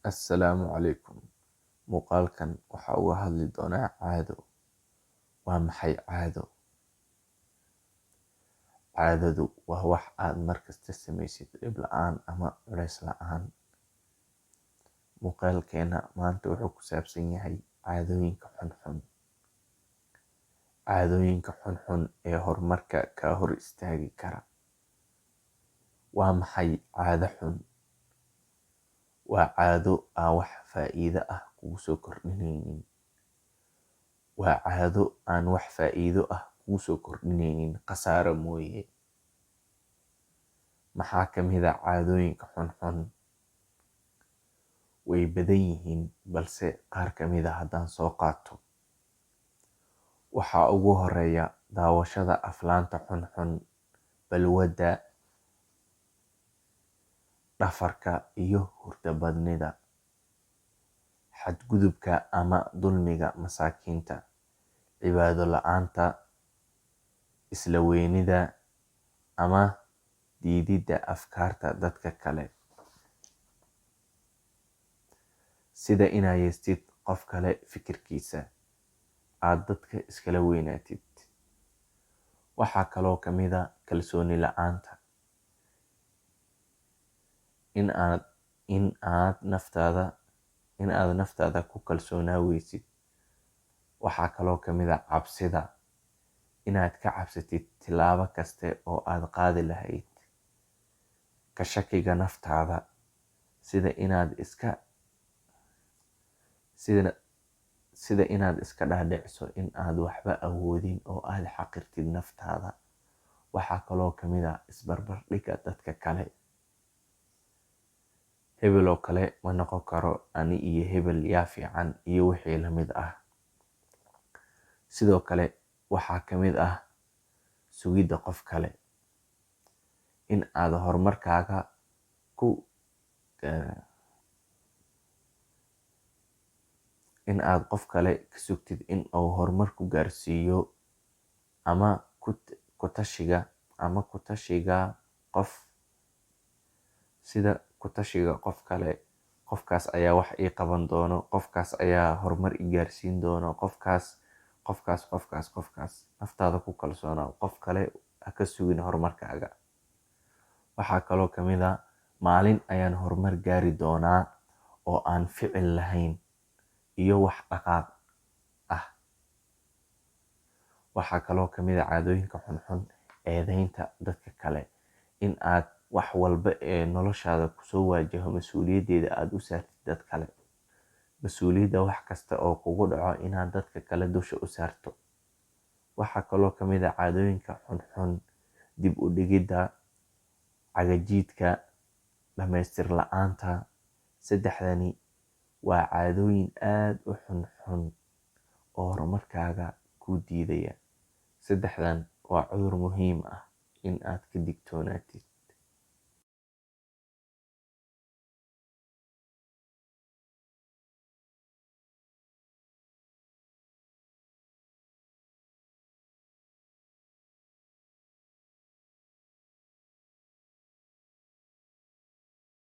Assalaamu calaykum. Muuqaalkan waxa uga hadli doonaa caado. Waa maxay caado? Caadadu waa wax aad markasta samaysid dhib la'aan ama culays la'aan. Muuqaalkeena maanta wuxuu ku saabsan yahay caadooyinka xunxun. Caadooyinka xunxun ee horumarka ka hor istaagi kara. Waa maxay caado xun? Waa caado aan wax faa'iido ah kugu soo kordhinaynin. Waa caado aan wax faa'iido ah kugu soo kordhinaynin khasaaro mooye. Maxaa ka mid ah caadooyinka xunxun? Way badan yihiin, balse qaar ka mid ah haddaan soo qaato. Waxaa ugu horeeya daawashada aflaanta xunxun, balwadda, dhafarka iyo hurdo badnida, xadgudubka ama dulmiga masaakiinta, cibaado la'aanta, isla weynida ama diididda afkaarta dadka kale, sida inaad yeestid qof kale fikirkiisa, aad dadka iskala weynaatid. Waxaa kaloo ka mid ah kalsooni la'aanta, in aad naftaada ku kalsoonaa weysid. Waxaa kaloo ka mid ah cabsida, inaad ka cabsatid tilaabo kaste oo aad qaadi lahayd. Ka shakiga naftaada, sida inaad iska dhaadhiciso in aad waxba awoodin oo aad xaqirtid naftaada. Waxaa kaloo ka mid ah isbarbardhigga dadka kale. Hebel oo kale ma noqon karo, ani iyo hebel yaa fiican, iyo wixii la mid ah. Sidoo kale waxaa ka mid ah sugidda qof kale, in aad horumarkaaga qof kale ka sugtid in uu horumar ku gaarsiiyo, ama ku tashiga qof kale. Qofkaas ayaa wax ii qaban doono, qofkaas ayaa horumar i gaarsiin doono, qofkaas. Naftaada ku kalsoonaaw, qof kale ha ka sugin horumarkaaga. Waxaa kaloo ka mid ah maalin ayaan horumar gaari doonaa oo aan ficil lahayn iyo wax dhaqaaq ah. Waxaa kaloo ka mid ah caadooyinka xunxun eedeynta dadka kale, in aad wax walba ee noloshaada kusoo waajaho mas'uuliyaddeeda aad u saartid dad kale. Mas'uuliyadda wax kasta oo kugu dhaco inaad dadka kale dusha u saarto. Waxaa kaloo ka mid ah caadooyinka xunxun dib u dhigidda, cagajiidka, dhamaystir la'aanta. Saddexdani waa caadooyin aad u xunxun oo horumarkaaga kuu diidaya. Saddexdan waa cudur muhiim ah in aad ka digtoonaatid.